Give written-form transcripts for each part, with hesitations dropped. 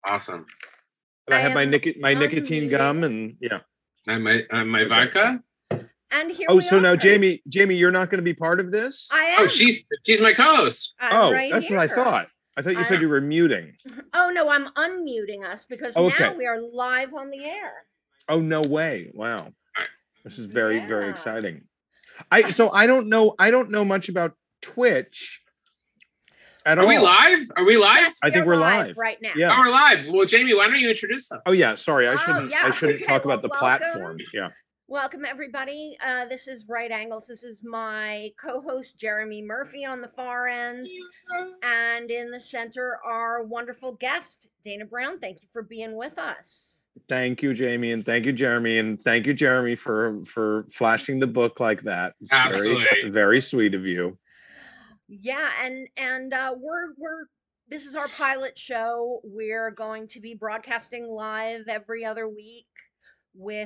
Awesome. And I have my nicotine gum and And my vodka. And here we are. So now Jamie, you're not going to be part of this? I am. Oh, she's my co-host. That's what I thought. I thought you said you were muting. Oh no, I'm unmuting us because now we are live on the air. Oh no way! Wow, this is very very exciting. I don't know much about Twitch at all. Are we live? Yes, I think we're live right now. Yeah, we're live. Well, Jamie, why don't you introduce us? Oh yeah, sorry, I shouldn't talk about the platform. Yeah. Welcome, everybody. This is Right Angles. This is my co-host, Jeremy Murphy, on the far end. And in the center, our wonderful guest, Dana Brown. Thank you for being with us. Thank you, Jamie, and thank you, Jeremy, and thank you, Jeremy, for flashing the book like that. It's absolutely. Very, very sweet of you. Yeah, and we're this is our pilot show. We're going to be broadcasting live every other week.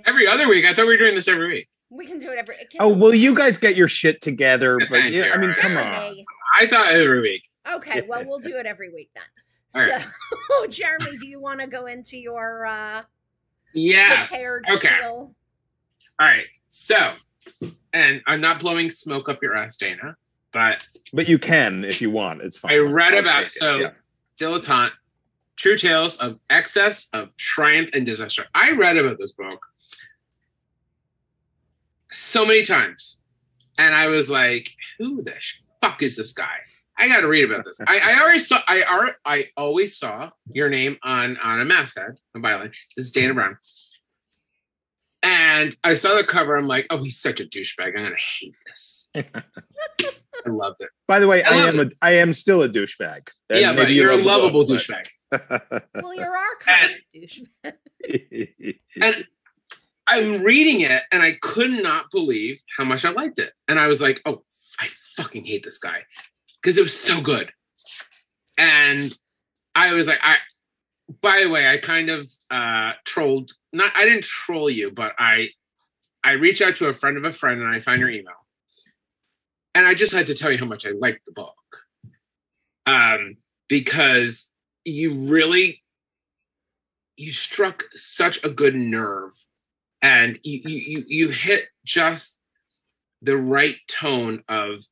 Every other week? I thought we were doing this every week. We can do it every. Well, you guys get your shit together, but I mean, come on. I thought every week. Okay, well, we'll do it every week then. All right. So, Jeremy, do you want to go into your prepared okay. spiel? All right. So, and I'm not blowing smoke up your ass, Dana, but you can if you want. It's fine. I read about Dilettante. True Tales of Excess, of Triumph, and Disaster. I read about this book so many times, and I was like, "Who the fuck is this guy? I got to read about this." I always saw your name on a masthead, a byline. This is Dana Brown, and I saw the cover. I'm like, "Oh, he's such a douchebag. I'm gonna hate this." I loved it. By the way, I am still a douchebag. Yeah, but you're a lovable douchebag. Well, you're our kind of douchebag. And I'm reading it, and I could not believe how much I liked it. And I was like, "Oh, I fucking hate this guy," because it was so good. And I was like, by the way, I kind of trolled. I didn't troll you, but I reached out to a friend of a friend, and I found your email. And I just had to tell you how much I liked the book. Because you struck such a good nerve, and you hit just the right tone of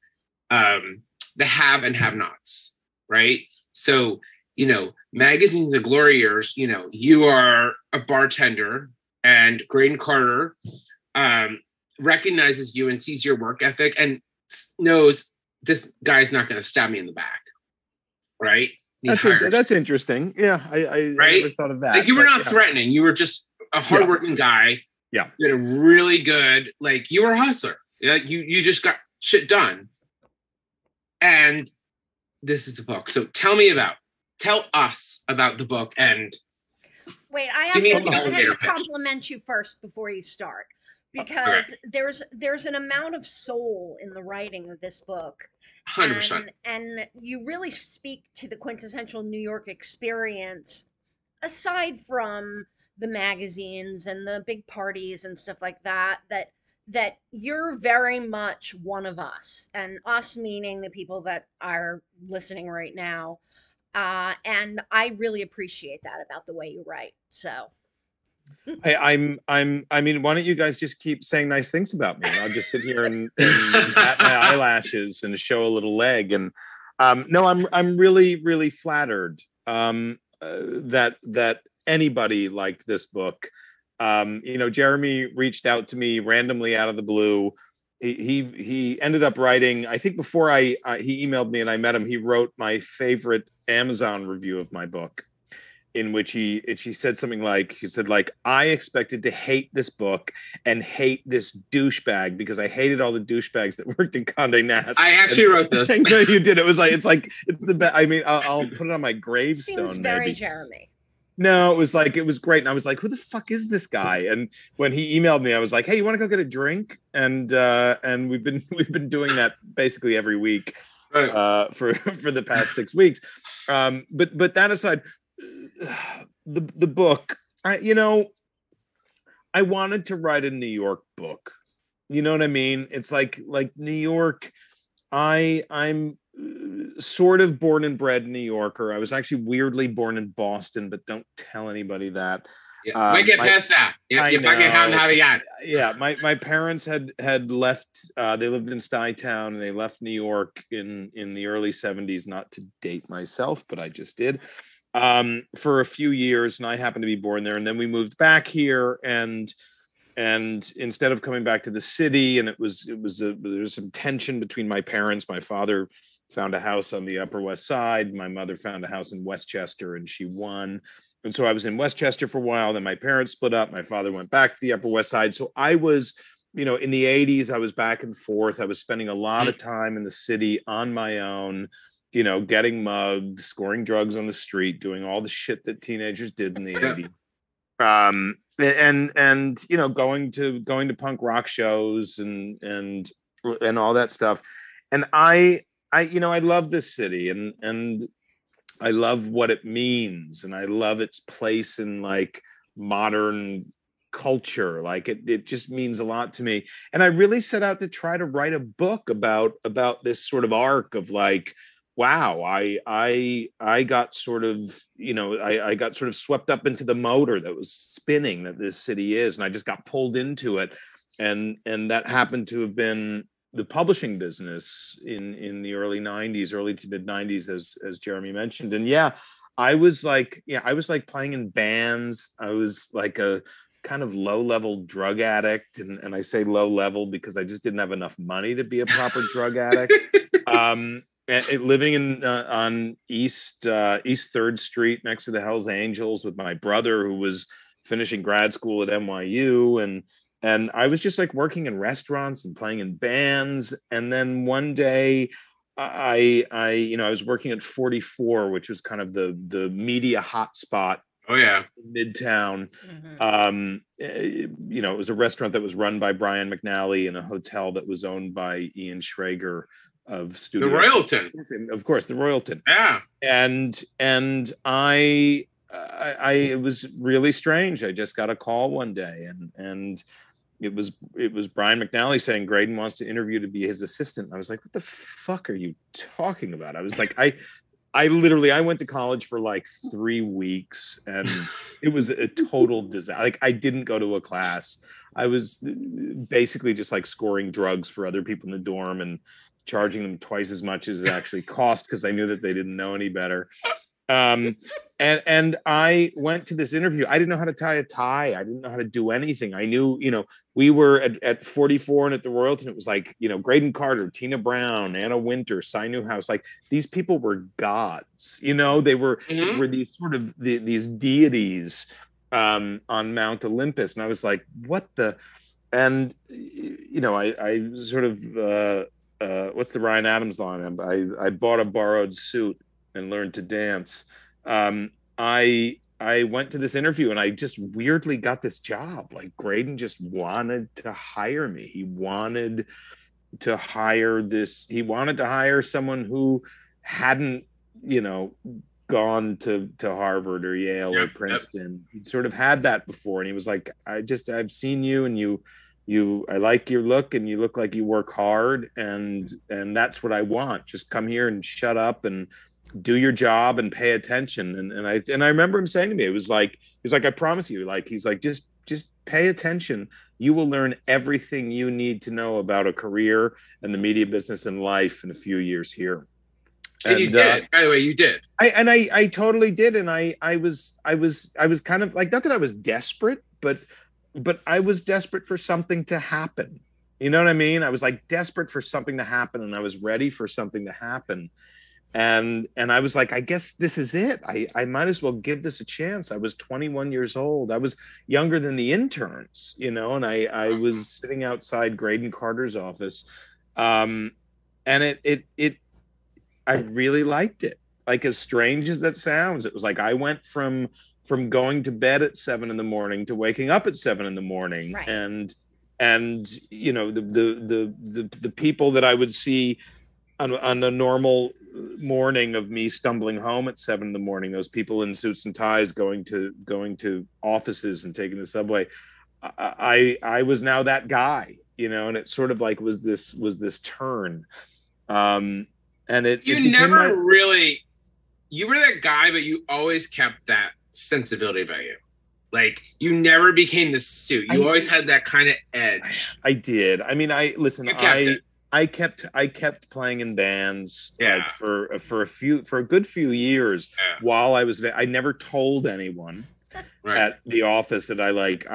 the have and have nots, right? So, magazines of glory years, you are a bartender, and Graydon Carter recognizes you and sees your work ethic and knows this guy's not going to stab me in the back, right? That's interesting. Yeah, I never thought of that. Like, you were not threatening. You were just a hardworking guy. Yeah, you had a really good, you were a hustler. Like you just got shit done. And this is the book. So tell us about the book. And wait, I have to compliment you first before you start. Because there's an amount of soul in the writing of this book. 100%. And you really speak to the quintessential New York experience, aside from the magazines and the big parties and stuff like that you're very much one of us, and us meaning the people that are listening right now. And I really appreciate that about the way you write. So I mean, why don't you guys just keep saying nice things about me? And I'll just sit here and pat my eyelashes and show a little leg. And no, I'm really, really flattered that anybody liked this book. Jeremy reached out to me randomly out of the blue. He ended up writing, I think before he emailed me and I met him, he wrote my favorite Amazon review of my book, in which he said something like, I expected to hate this book and hate this douchebag because I hated all the douchebags that worked in Condé Nast. I actually wrote this. You did. It was it's the best. I mean, I'll put it on my gravestone. Seems very Jeremy. No, it was great. And I was like, who the fuck is this guy? And when he emailed me, I was like, hey, you want to go get a drink? And we've been doing that basically every week for the past 6 weeks. But that aside, the book, I wanted to write a New York book. You know what I mean? It's like New York. I'm sort of born and bred New Yorker. I was actually weirdly born in Boston, but don't tell anybody that. Yeah. We get past that. You fucking hound Javier. Yeah, my parents had left. They lived in Stuytown, and they left New York in the early '70s. Not to date myself, but I just did, for a few years, and I happened to be born there. And then we moved back here, and instead of coming back to the city, and there was some tension between my parents. My father found a house on the Upper West Side. My mother found a house in Westchester, and she won. And so I was in Westchester for a while. Then my parents split up. My father went back to the Upper West Side. So I was, in the 80s, I was back and forth. I was spending a lot of time in the city on my own, getting mugged, scoring drugs on the street, doing all the shit that teenagers did in the 80s. And going to punk rock shows and all that stuff. And I love this city, and I love what it means, and I love its place in like modern culture. Like it just means a lot to me. And I really set out to try to write a book about this sort of arc of like, wow, I got sort of, I got sort of swept up into the motor that was spinning that this city is, and I just got pulled into it. And that happened to have been the publishing business in the early to mid 90s, as Jeremy mentioned. And I was like playing in bands. I was like a kind of low level drug addict. And I say low level because I just didn't have enough money to be a proper drug addict. Living in on East 3rd Street next to the Hells Angels with my brother, who was finishing grad school at NYU, and I was just like working in restaurants and playing in bands. And then one day I was working at 44, which was kind of the media hotspot. Oh yeah. In Midtown. Mm-hmm. It was a restaurant that was run by Brian McNally and a hotel that was owned by Ian Schrager of Studio. The Royalton. Of course, the Royalton. Yeah. And I it was really strange. I just got a call one day, and it was Brian McNally saying Graydon wants to interview to be his assistant. I was like, what the fuck are you talking about? I was like, I literally went to college for like 3 weeks, and it was a total disaster. Like, I didn't go to a class. I was basically just like scoring drugs for other people in the dorm and charging them twice as much as it actually cost, because I knew that they didn't know any better. And I went to this interview. I didn't know how to tie a tie. I didn't know how to do anything. I knew, we were at 44 and at the Royalton. It was like, Graydon Carter, Tina Brown, Anna Winter, Cy Newhouse. Like, these people were gods. They were these sort of these deities on Mount Olympus. And I was like, what the? And I sort of what's the Ryan Adams line? I bought a borrowed suit and learned to dance. I went to this interview and I just weirdly got this job. Like, Graydon just wanted to hire me. He wanted to hire someone who hadn't, gone to Harvard or Yale or Princeton. He sort of had that before. And he was like, I've seen you, and I like your look, and you look like you work hard, and that's what I want. Just come here and shut up and do your job and pay attention. And I remember him saying to me, he's like, I promise you, like, he's like, just pay attention. You will learn everything you need to know about a career and the media business and life in a few years here. And you did. By the way, you did. I totally did. And I was kind of like, not that I was desperate, but I was desperate for something to happen. You know what I mean? I was like desperate for something to happen, and I was ready for something to happen. And I was like, I guess this is it. I might as well give this a chance. I was 21 years old. I was younger than the interns, and I was sitting outside Graydon Carter's office. And I really liked it. Like, as strange as that sounds, it was like I went from going to bed at 7 a.m. to waking up at 7 a.m. Right. And the people that I would see on a normal morning of me stumbling home at 7 a.m, those people in suits and ties going to offices and taking the subway, I was now that guy, and it sort of like was this turn. And it You became never really, you were that guy, but you always kept that sensibility about you. Like, you never became the suit. You always had that kind of edge. I did. I mean, You kept it. I kept playing in bands Yeah. like for a good few years while I was. I never told anyone at the office that I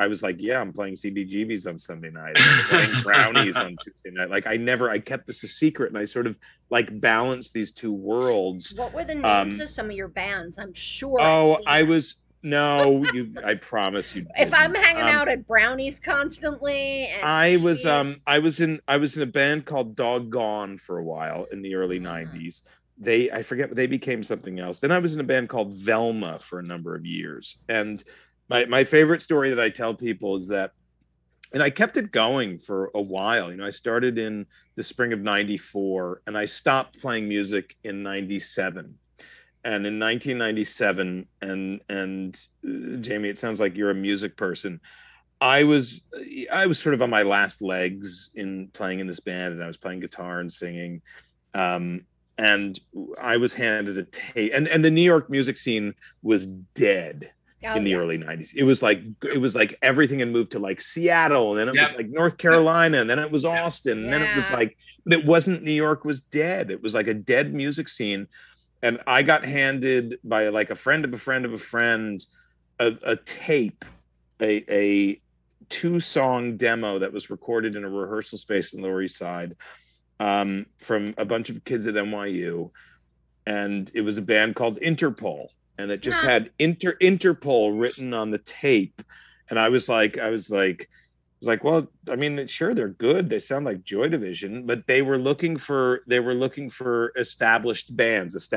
was like, yeah, I'm playing CBGBs on Sunday night, I'm playing Brownies on Tuesday night. Like I kept this a secret, and I sort of like balanced these two worlds. What were the names of some of your bands? I'm sure. I promise you didn't. If I'm hanging out at Brownies constantly, and I was in a band called Doggone for a while in the early 90s. I forget, they became something else. Then I was in a band called Velma for a number of years. And my favorite story that I tell people is that, and I kept it going for a while. You know, I started in the spring of 94 and I stopped playing music in 97. And in 1997, and Jamie, it sounds like you're a music person. I was sort of on my last legs in playing in this band, and I was playing guitar and singing. And I was handed a tape, and the New York music scene was dead in the early 90s. It was like everything had moved to like Seattle, and then it was like North Carolina, and then it was Austin, and then it was like, but it wasn't, New York was dead. It was like a dead music scene. And I got handed by like a friend of a friend of a friend a tape, a 2-song demo that was recorded in a rehearsal space in Lower East Side, from a bunch of kids at NYU. And it was a band called Interpol, and it just had Interpol written on the tape. And I was like, well, I mean, sure, they're good. They sound like Joy Division, but they were looking for established bands.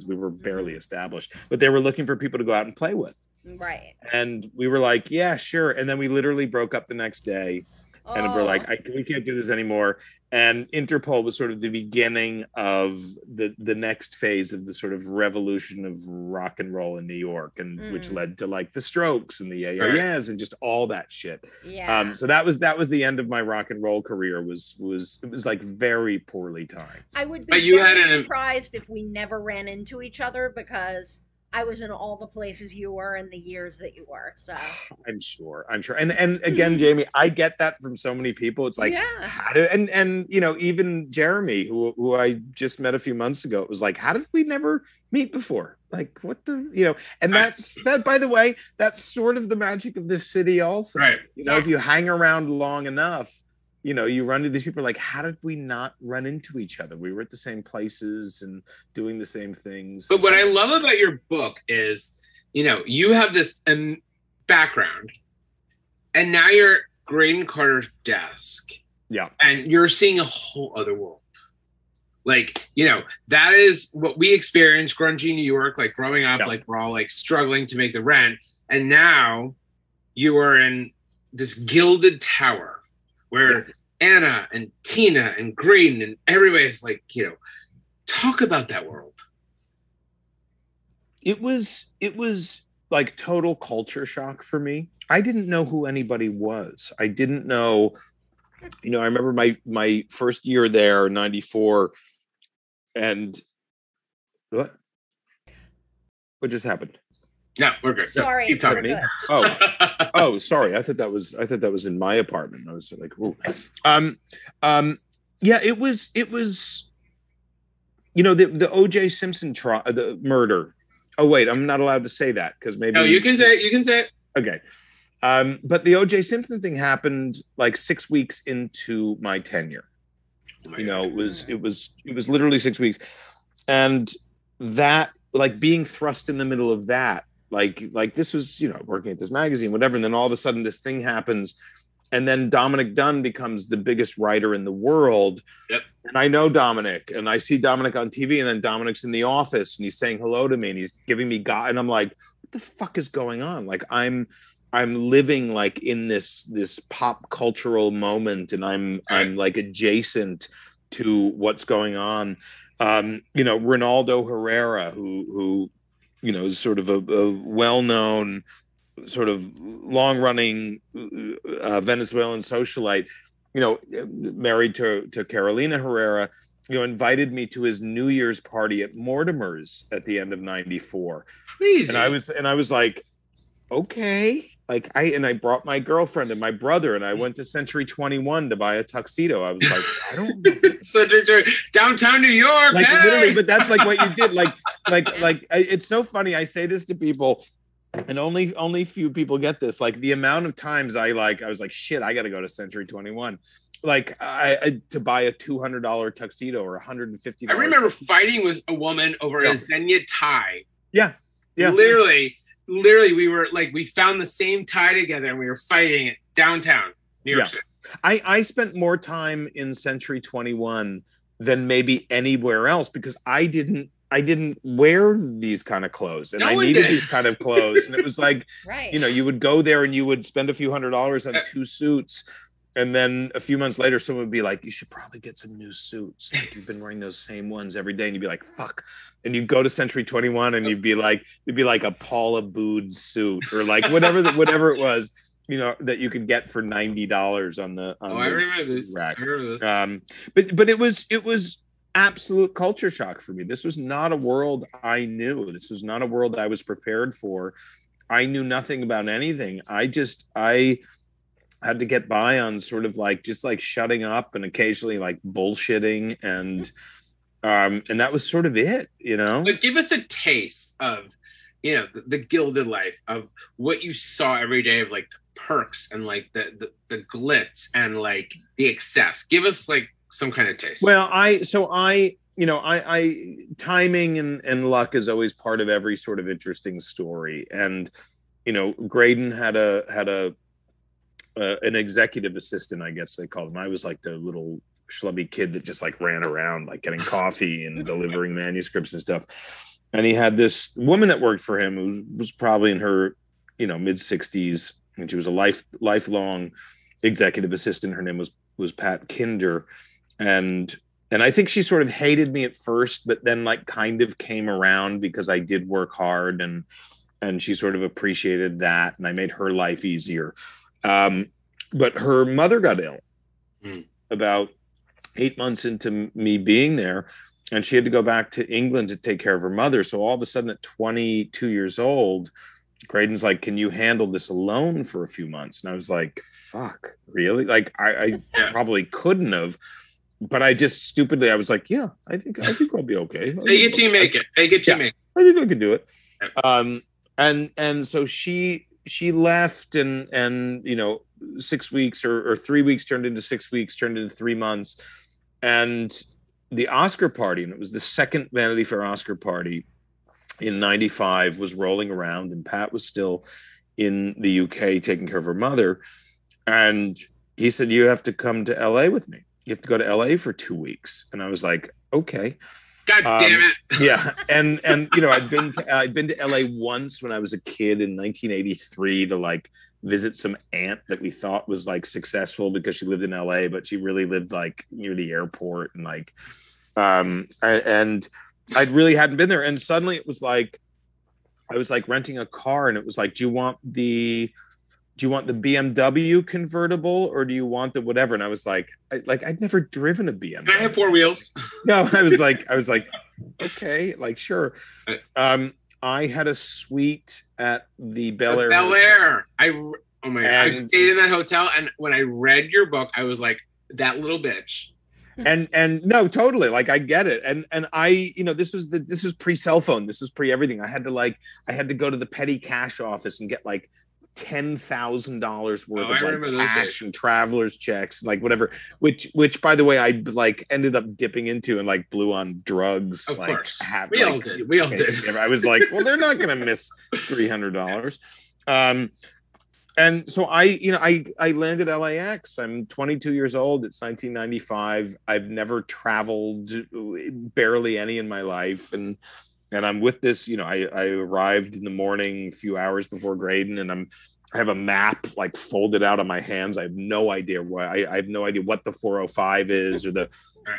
We were barely established, but they were looking for people to go out and play with. Right. And we were like, yeah, sure. And then we literally broke up the next day, and we're like, we can't do this anymore. And Interpol was sort of the beginning of the next phase of the sort of revolution of rock and roll in New York, and which led to like the Strokes and the Yeah and just all that shit. Yeah. So that was the end of my rock and roll career. It was like very poorly timed. I would be very surprised if we never ran into each other, because I was in all the places you were in the years that you were. So I'm sure. And again, Jamie, I get that from so many people. It's like, and you know, even Jeremy, who I just met a few months ago, it was like, how did we never meet before? Like, what the, you know, and that, by the way, that's sort of the magic of this city also. Right. You know, if you hang around long enough, you know, you run into these people like, how did we not run into each other? We were at the same places and doing the same things. But what I love about your book is, you know, you have this background, and now you're at Graydon Carter's desk. Yeah. And you're seeing a whole other world. Like, you know, that is what we experienced grungy New York, like growing up, like we're all like struggling to make the rent. And now you are in this gilded tower where Anna and Tina and Graydon and everybody's like, you know, talk about that world. It was like total culture shock for me. I didn't know who anybody was. I didn't know, you know, I remember my first year there, 94, and what just happened? No, we're good. Sorry, keep talking. we're good. Oh, sorry. I thought that was in my apartment. I was like, ooh. Yeah, it was, you know, the O.J. Simpson trial, the murder. Oh wait, I'm not allowed to say that because maybe. No, you can say it. Okay. But the O.J. Simpson thing happened like 6 weeks into my tenure. You know, it was literally 6 weeks, and that, like, being thrust in the middle of that, like this was, you know, working at this magazine, whatever, and then all of a sudden this thing happens, and then Dominic Dunn becomes the biggest writer in the world. Yep. And I know Dominic, and I see Dominic on TV, and then Dominic's in the office, and he's saying hello to me, and he's giving me God, and I'm like, what the fuck is going on? Like, I'm living like in this pop cultural moment, and I'm like adjacent to what's going on. You know, Ronaldo Herrera, who you know, is sort of a well-known, sort of long-running Venezuelan socialite, you know, married to Carolina Herrera, invited me to his New Year's party at Mortimer's at the end of '94. Crazy. And I was like, okay. Like I brought my girlfriend and my brother, and I went to Century 21 to buy a tuxedo. I was like, I don't know. Downtown New York, like hey! literally, but that's like what you did. Like it's so funny. I say this to people, and only few people get this. Like the amount of times I was like, shit, I got to go to Century 21. Like I to buy a $200 tuxedo or $150. I remember fighting with a woman over a Xenia tie. Yeah. Literally, we found the same tie together and we were fighting it downtown New York City. I spent more time in Century 21 than maybe anywhere else because I didn't wear these kind of clothes, and I needed these kind of clothes, and it was like, you would go there and you would spend a few $100s on 2 suits. And then a few months later, someone would be like, you should probably get some new suits. Like, you've been wearing those same ones every day. And you'd be like, fuck. And you'd go to Century 21 and it'd be like a Paula Bood suit or like whatever it was, that you could get for $90 on the I remember this. rack. I remember this. But it was absolute culture shock for me. This was not a world I knew. This was not a world I was prepared for. I knew nothing about anything. I had to get by on sort of like just like shutting up and occasionally like bullshitting, and that was sort of it, But give us a taste of the gilded life of what you saw every day, of like the perks and like the glitz and like the excess. Give us like some kind of taste. Well, I timing and luck is always part of every sort of interesting story, and Graydon had an executive assistant, I guess they called him. I was like the little schlubby kid that just like ran around like getting coffee and delivering manuscripts and stuff. And he had this woman that worked for him who was probably in her mid 60s, and she was a lifelong executive assistant. Her name was Pat Kinder, and I think she sort of hated me at first, but then like kind of came around because I did work hard, and she sort of appreciated that, and I made her life easier. But her mother got ill about 8 months into me being there, and she had to go back to England to take care of her mother. So all of a sudden at 22 years old, Graydon's like, can you handle this alone for a few months? And I was like, fuck, really? Like I probably couldn't have, but I just stupidly, I was like, yeah, I think I'll be okay. Fake it till you make it. Fake it till you make it. I think I could do it. And so she left, and 6 weeks or 3 weeks turned into 6 weeks, turned into 3 months. And the Oscar party, and it was the second Vanity Fair Oscar party in '95, was rolling around, and Pat was still in the UK taking care of her mother. And he said, you have to come to LA with me. You have to go to LA for 2 weeks. And I was like, okay. God damn it. Yeah. And I'd been to LA once when I was a kid in 1983 to like visit some aunt that we thought was like successful because she lived in LA, but she really lived like near the airport, and like and I really hadn't been there. And suddenly it was like I was like renting a car, and it was like, do you want the BMW convertible, or do you want the whatever? And I was like, I'd never driven a BMW. Can I have 4 wheels? No, I was like, okay, like sure. I had a suite at the Bel Air. Bel Air. Oh my God! I stayed in that hotel, and when I read your book, I was like, that little bitch. And no, totally. Like I get it. And I, this was pre-cell phone. This was pre everything. I had to go to the petty cash office and get like $10,000 worth of like cash and traveler's checks, like whatever, which by the way, I like ended up dipping into and like blew on drugs. Of like course. We all did. I was like, well, they're not going to miss $300. And so I landed LAX. I'm 22 years old. It's 1995. I've never traveled barely any in my life. And I'm with this, I arrived in the morning, a few hours before Graydon, and I have a map like folded out on my hands. I have no idea why. I have no idea what the 405 is, or the,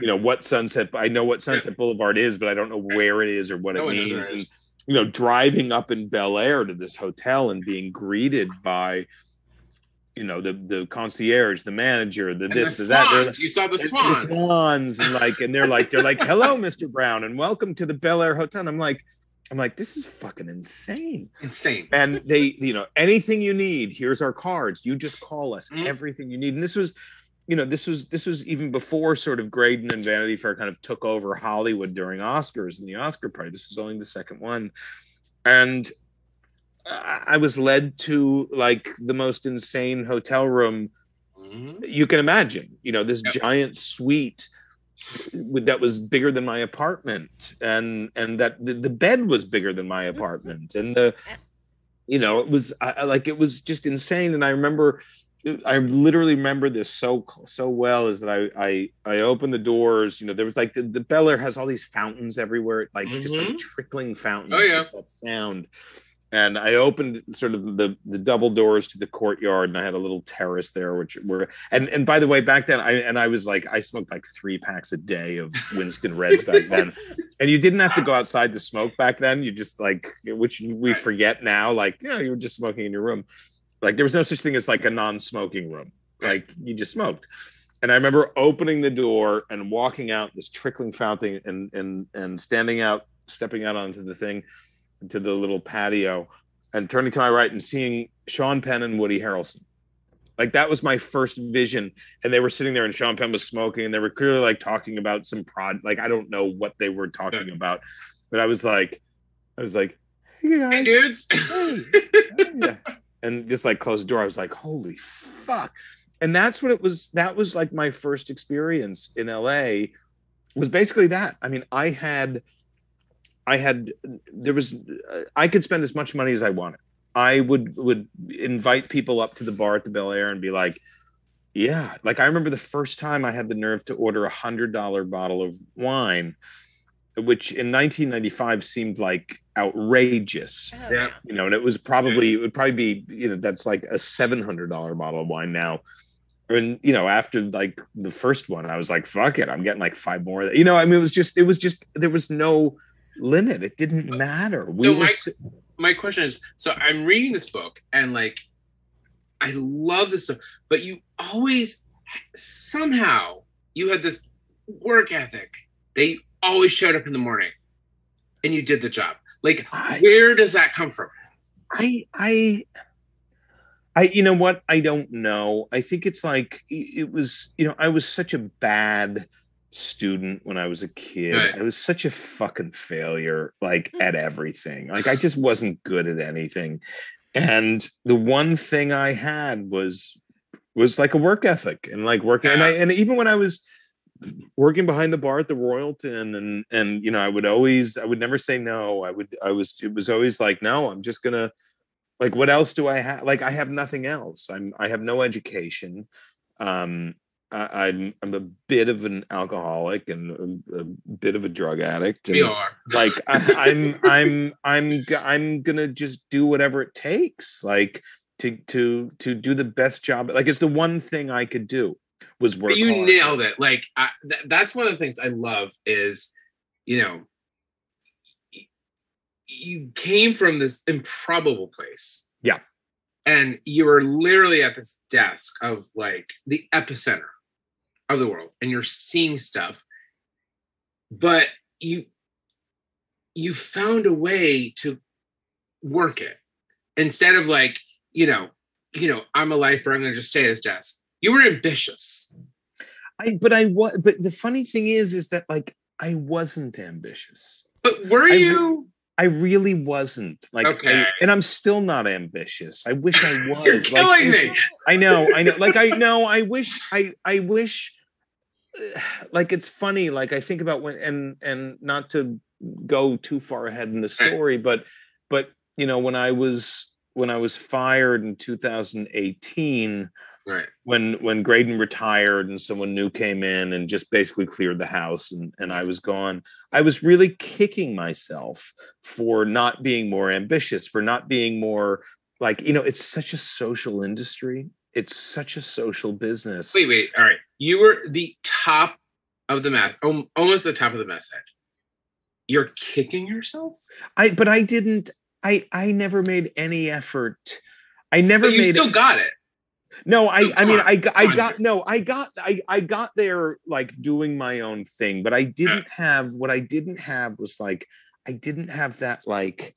what Sunset. I know what Sunset Boulevard is, but I don't know where it is or what it means. And driving up in Bel Air to this hotel and being greeted by the concierge, the manager, the And this, the the that. swans. You saw the swans. The swans, and they're like, hello, Mr. Brown, and welcome to the Bel Air Hotel. And I'm like, this is fucking insane. Insane. And they, anything you need, here's our cards. You just call us, everything you need. And this was, this was even before sort of Graydon and Vanity Fair kind of took over Hollywood during Oscars and the Oscar party. This was only the second one. And I was led to like the most insane hotel room you can imagine. This giant suite that was bigger than my apartment, and that the bed was bigger than my apartment, and it was just insane. And I literally remember this so well, is that I opened the doors. There was like the Bel Air has all these fountains everywhere, like just like trickling fountains. Oh yeah, just that sound. And I opened sort of the double doors to the courtyard, and I had a little terrace there, which were and by the way, back then I was like, I smoked like 3 packs a day of Winston Reds back then, and you didn't have to go outside to smoke back then. You just like, which we forget now, like you were just smoking in your room. Like there was no such thing as like a non-smoking room. Like you just smoked. And I remember opening the door and walking out this trickling fountain and stepping out onto the thing, to the little patio, and turning to my right and seeing Sean Penn and Woody Harrelson. Like that was my first vision. And they were sitting there, and Sean Penn was smoking, and they were clearly like talking about some like I don't know what they were talking about, but I was like, hey guys, hey dudes, hey. Yeah. And just like closed the door. I was like, holy fuck. And that's what it was. That was like my first experience in LA, was basically that. I mean, I could spend as much money as I wanted. I would invite people up to the bar at the Bel Air and be like, yeah. Like I remember the first time I had the nerve to order $100 bottle of wine, which in 1995 seemed like outrageous. Yeah. And it would probably be, that's like a $700 bottle of wine now. And, after like the first one, I was like, fuck it, I'm getting like 5 more. I mean, it was just, there was no limit. It didn't matter. My question is, so I'm reading this book, and like, I love this stuff, but you always, somehow, you had this work ethic. They always showed up in the morning, and you did the job. Like, where does that come from? I you know what? I don't know. I think it's like, it was, I was such a bad student when I was a kid. Right. I was such a fucking failure, like at everything. Like I just wasn't good at anything. And the one thing I had was like a work ethic, and like working. Yeah. And even when I was working behind the bar at the Royalton, and I would never say no. It was always like, no, I'm just gonna, like, what else do I have? Like, I have nothing else. I have no education. I'm a bit of an alcoholic and a bit of a drug addict. And we are. Like I'm gonna just do whatever it takes, like to do the best job. Like it's the one thing I could do was work. You hard. Nailed it. Like that's one of the things I love is, you came from this improbable place. Yeah. And you were literally at this desk of like the epicenter of the world, and you're seeing stuff, but you found a way to work it instead of like, I'm a lifer, I'm going to just stay at this desk. You were ambitious. But the funny thing is that like, I wasn't ambitious. But were you? I really wasn't. Like, okay. And I'm still not ambitious. I wish I was. You're killing me. I know. Like, I wish. Like, it's funny. Like, I think about and not to go too far ahead in the story, but when I was fired in 2018. Right. When Graydon retired and someone new came in and just basically cleared the house and I was gone, I was really kicking myself for not being more ambitious, for not being more like, it's such a social industry. It's such a social business. Wait. All right. You were the top of the mess, almost the top of the mess head. You're kicking yourself? But I didn't, I never made any effort. I never but you made still got it. No, Come I mean, on, I come on. got, no, I got there like doing my own thing, but I didn't have, what I didn't have was like, I didn't have that, like,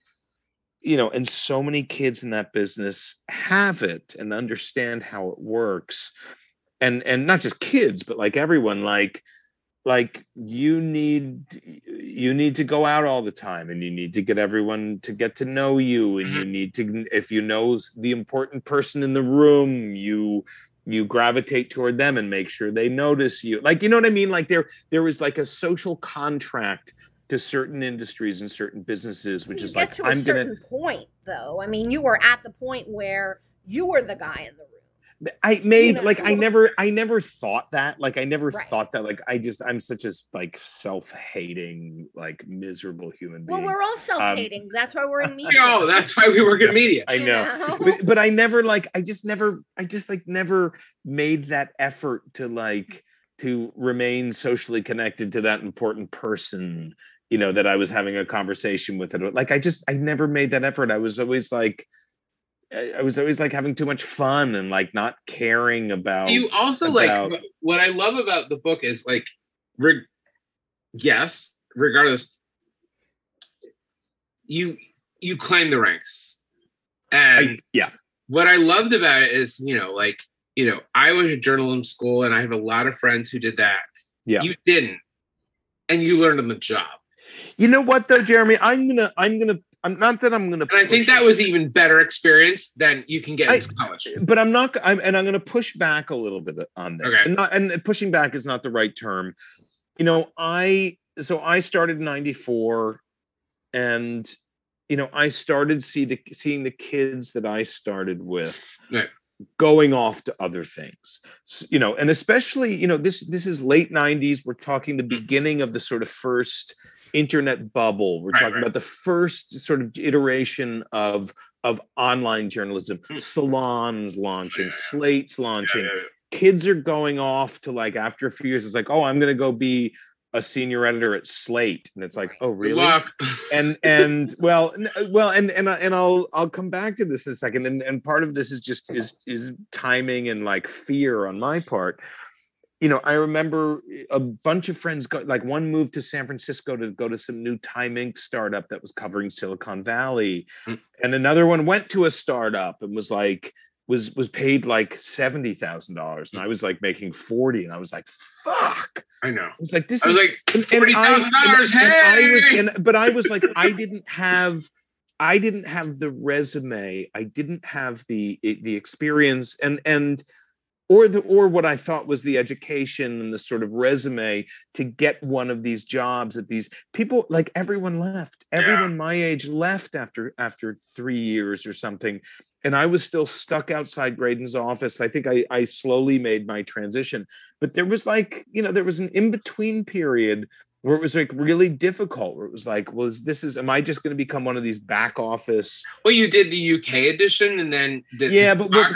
and so many kids in that business have it and understand how it works. And not just kids, but like everyone, like you need to go out all the time, and you need to get everyone to get to know you, and you need to, if you know the important person in the room, you gravitate toward them and make sure they notice you, like, you know what I mean, like there was like a social contract to certain industries and certain businesses, which You is get like, to a certain point, though. I mean, you were at the point where you were the guy in the room. I You maybe, know, like, I never thought that, like, I never right. thought that, like, I'm such a, like, self-hating, like, miserable human Well, being. we're all self-hating. That's why we're in media. No, that's why we work in media. I know. You know? But I never, like, I just like never made that effort to, like, to remain socially connected to that important person, that I was having a conversation with. It, like, I never made that effort. I was always like having too much fun and like not caring about. You also like, what I love about the book is like, yes, regardless, you climb the ranks, and what I loved about it is, I went to journalism school, and I have a lot of friends who did that. Yeah, you didn't, and you learned on the job. You know what though, Jeremy? I'm not that I'm gonna. And I think that was even better experience than you can get in college. But I'm gonna push back a little bit on this. Okay. And pushing back is not the right term. I started in '94, and I started seeing the kids that I started with. Right. Going off to other things, and especially, this is late '90s. We're talking the beginning of the sort of first internet bubble. We're talking about the first sort of iteration of online journalism, salons launching, slates launching. Kids are going off to, like, after a few years, it's like, oh, I'm going to go be a senior editor at Slate, and it's like, oh, really? and I'll come back to this in a second, and part of this is just is timing and, like, fear on my part. I remember a bunch of friends like one moved to San Francisco to go to some new Time Inc. startup that was covering Silicon Valley, and another one went to a startup and was like was paid like $70,000, and I was like making 40, and I was like, fuck. I know. I was like, this I was is like $40,000. Hey, but I was like, I didn't have the resume, I didn't have the experience, or what I thought was the education and the sort of resume to get one of these jobs at these people. Like, everyone left. Everyone my age left after 3 years or something. And I was still stuck outside Graydon's office. I think I slowly made my transition. But there was, like, there was an in-between period where it was, like, really difficult, where it was like, am I just going to become one of these back office? Well, you did the UK edition, and then but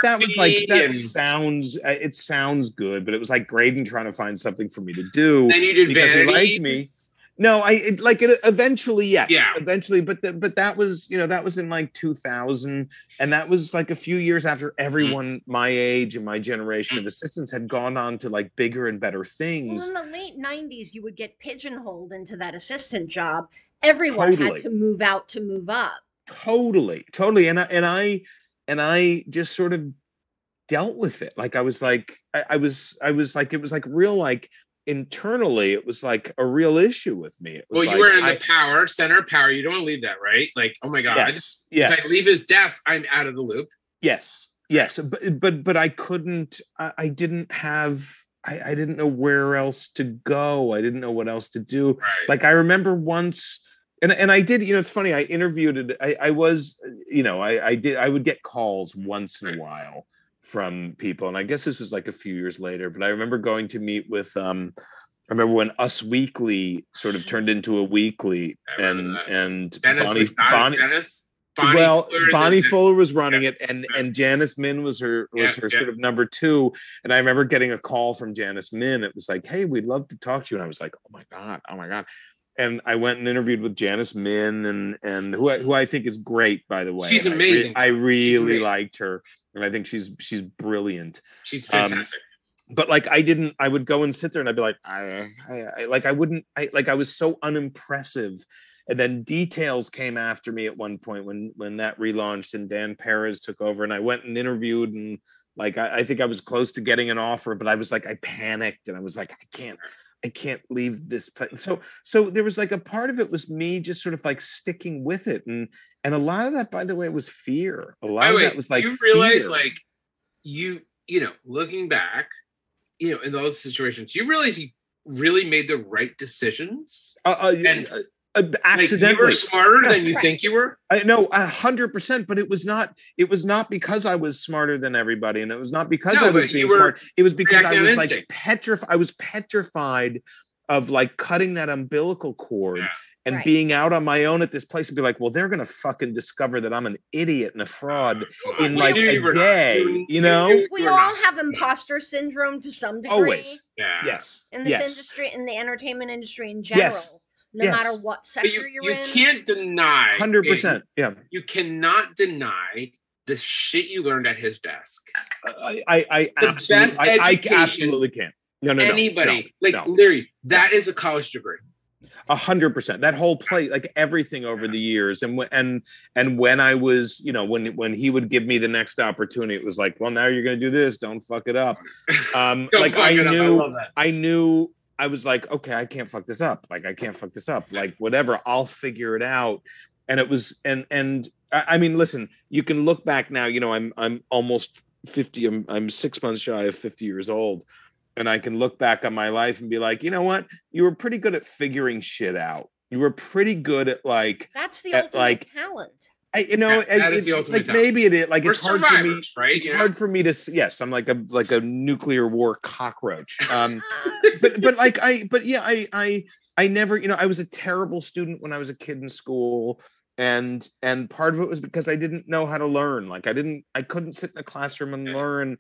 that was like, it sounds good, but it was like Graydon trying to find something for me to do. Then you did because Vanity. He liked me. No, eventually, yes. Yeah. Eventually, but that was, that was in like 2000, and that was like a few years after everyone my age and my generation of assistants had gone on to, like, bigger and better things. Well, in the late 90s, you would get pigeonholed into that assistant job. Everyone had to move out to move up. Totally. And I just sort of dealt with it. Like, I was like, it was like real, like, internally, it was like a real issue with me. It was, well, you were in the center of power. You don't want to leave that, right? Like, oh my God. If I leave his desk, I'm out of the loop. Yes. But I couldn't, I didn't know where else to go. I didn't know what else to do. Right. Like, I remember once, and I did, it's funny, I interviewed it. I would get calls once in a while from people, and I guess this was like a few years later, but I remember going to meet with I remember when Us Weekly sort of turned into a weekly, and Bonnie Fuller was running it, and Janice Min was her sort of number two. And I remember getting a call from Janice Min. It was like, hey, we'd love to talk to you. And I was like, oh my God. and I went and interviewed with Janice Min, and who I think is great, by the way. She's and amazing. I really liked her, and I think she's brilliant. She's fantastic. But like I would go and sit there and I'd be like, I was so unimpressive. And then Details came after me at one point when that relaunched and Dan Perez took over, and I went and interviewed, and like I think I was close to getting an offer, but I was like, I panicked and I was like, I can't leave this place. So there was like a part of it was me just sort of like sticking with it, and a lot of that, by the way, was fear. A lot of that was like, you realize, like, you know, looking back, you know, in those situations, you realize you really made the right decisions. Accidentally, like, you were smarter than you think you were. I know 100%, but it was not because I was smarter than everybody, and it was not because I was being smart. It was because I was like petrified. I was petrified of like cutting that umbilical cord and being out on my own at this place and be like, well, they're gonna fucking discover that I'm an idiot and a fraud in like a day. You know, we all have imposter syndrome to some degree. Always, yes, in this industry, in the entertainment industry in general. Yes. No matter what sector you're in. You can't deny 100%. Yeah. You cannot deny the shit you learned at his desk. I absolutely can't. No. Anybody, Larry, that is a college degree. 100%. That whole play, like everything over the years, and when I was, you know, when he would give me the next opportunity, it was like, well, now you're going to do this. Don't fuck it up. Like I knew. I was like, okay, I can't fuck this up. Like, I can't fuck this up. Like, whatever, I'll figure it out. And it was, and I mean, listen, you can look back now, you know, I'm almost 50. I'm 6 months shy of 50 years old. And I can look back on my life and be like, you know what? You were pretty good at figuring shit out. You were pretty good at like, that's the ultimate talent. It's like talent. Maybe it is like we're it's hard for me. Right? It's hard for me to. Yes, I'm like a nuclear war cockroach. But I never. You know, I was a terrible student when I was a kid in school, and part of it was because I didn't know how to learn. Like I couldn't sit in a classroom and learn,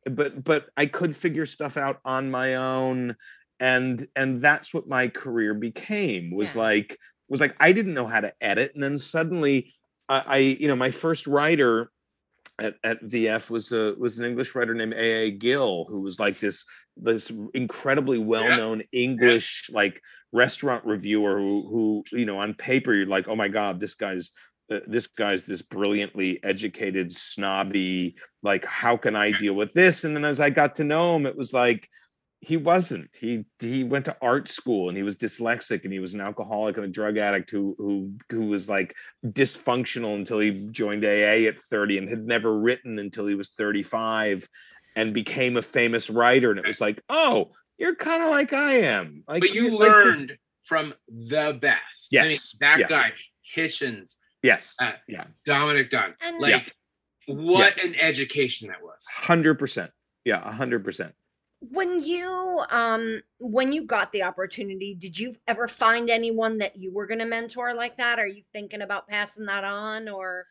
but I could figure stuff out on my own, and that's what my career became. Was like I didn't know how to edit, and then suddenly. You know, my first writer at VF was an English writer named A.A. Gill, who was like this incredibly well-known English like restaurant reviewer who you know, on paper you're like, oh my God, this guy's this brilliantly educated, snobby, like, how can I deal with this? And then as I got to know him, it was like, he wasn't. He went to art school and he was dyslexic and he was an alcoholic and a drug addict who was like dysfunctional until he joined AA at 30 and had never written until he was 35 and became a famous writer. And it was like, oh, you're kind of like I am. Like, but you learned from the best. Yes. I mean, that guy, Hitchens. Yes. Dominic Dunn. And what an education that was. 100%. Yeah, 100%. When you got the opportunity, did you ever find anyone that you were going to mentor like that? Are you thinking about passing that on, or?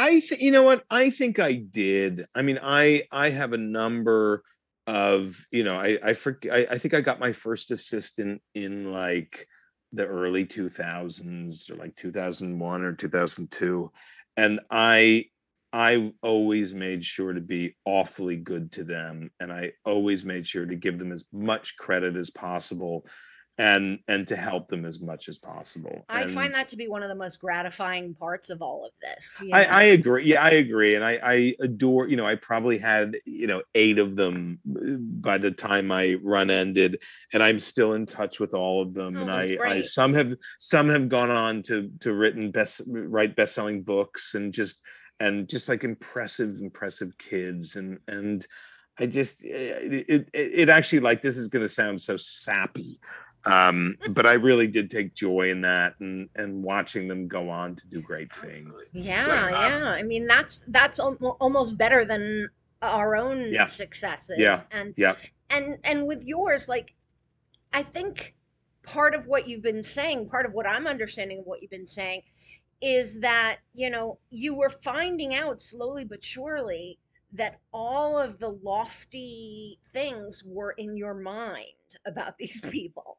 You know what? I think I did. I mean, I have a number of, you know, I think I got my first assistant in like the early 2000s or like 2001 or 2002. And I always made sure to be awfully good to them. And I always made sure to give them as much credit as possible and to help them as much as possible. I find that to be one of the most gratifying parts of all of this. You know? I agree. Yeah, I agree. And I adore, you know, I probably had, you know, 8 of them by the time my run ended, and I'm still in touch with all of them. And I some have gone on to write best-selling books and just like impressive kids. And I just, it actually, like, this is going to sound so sappy. But I really did take joy in that and watching them go on to do great things. Yeah. I mean, that's almost better than our own successes. And with yours, like, I think part of what you've been saying, part of what I'm understanding of what you've been saying is that, you know, you were finding out slowly but surely that all of the lofty things were in your mind about these people.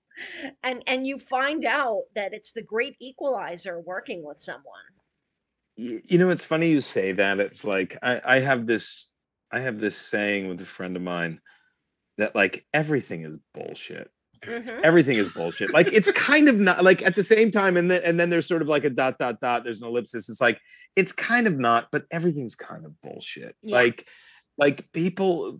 And you find out that it's the great equalizer working with someone. You know, it's funny you say that. It's like I have this saying with a friend of mine that like everything is bullshit. Hmm. Everything is bullshit. Like it's kind of not like at the same time, and then there's sort of like a dot dot dot. There's an ellipsis. It's like it's kind of not, but everything's kind of bullshit. Yeah. Like people,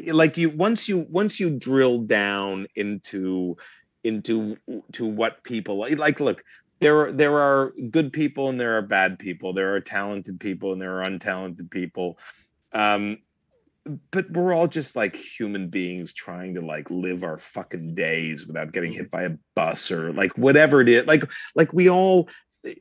like once you drill down into to what people like. Look, there are good people and there are bad people. There are talented people and there are untalented people. Um, but we're all just like human beings trying to like live our fucking days without getting hit by a bus or like whatever it is. Like we all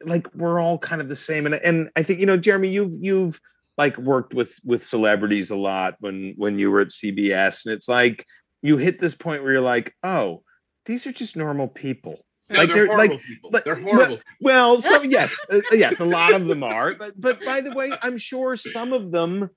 like we're all kind of the same. And I think, you know, Jeremy, you've like worked with celebrities a lot when you were at CBS, and it's like you hit this point where you're like, oh, these are just normal people. No, Like they're horrible like, people. like They're horrible. well, so yes, yes, a lot of them are. But by the way, I'm sure some of them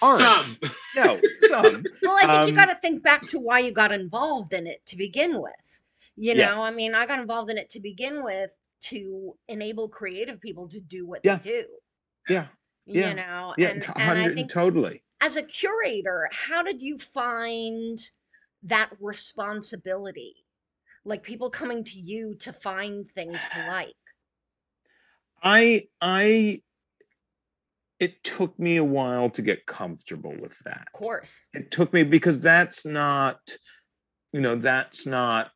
aren't. Some. No, some. Well, I think you got to think back to why you got involved in it to begin with. You know, I Yes. mean, I got involved in it to begin with to enable creative people to do what Yeah. they do. Yeah. You Yeah. know, Yeah. and I 100 think totally. as a curator, how did you find that responsibility? Like people coming to you to find things to like. I it took me a while to get comfortable with that. Of course. It took me because that's not, you know, that's not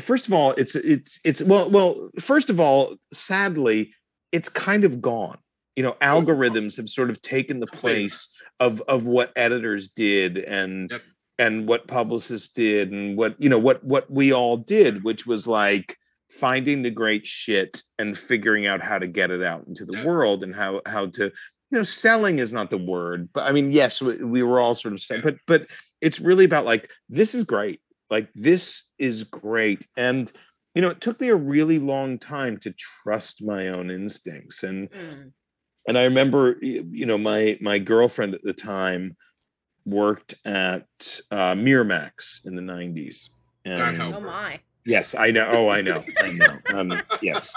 first of all, it's well, first of all, sadly, it's kind of gone. You know, algorithms have sort of taken the place of what editors did Yep. and what publicists did and what, you know, what we all did, which was like finding the great shit and figuring out how to get it out into the Yep. world and how to, you know, selling is not the word, but I mean, yes, we were all sort of saying, but it's really about like, this is great. Like, this is great. And, you know, it took me a really long time to trust my own instincts. Mm. And I remember, you know, my girlfriend at the time worked at Miramax in the 90s. God And help Oh her. my. yes, I know. Oh, I know. Yes.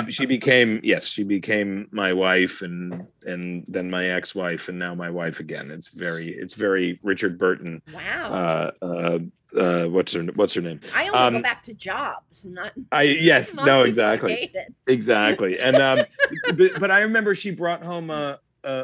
She became my wife and then my ex-wife and now my wife again. It's very Richard Burton. Wow. What's her name? I only go back to jobs, not Yes, not no, people I exactly. dated. Exactly. And but I remember she brought home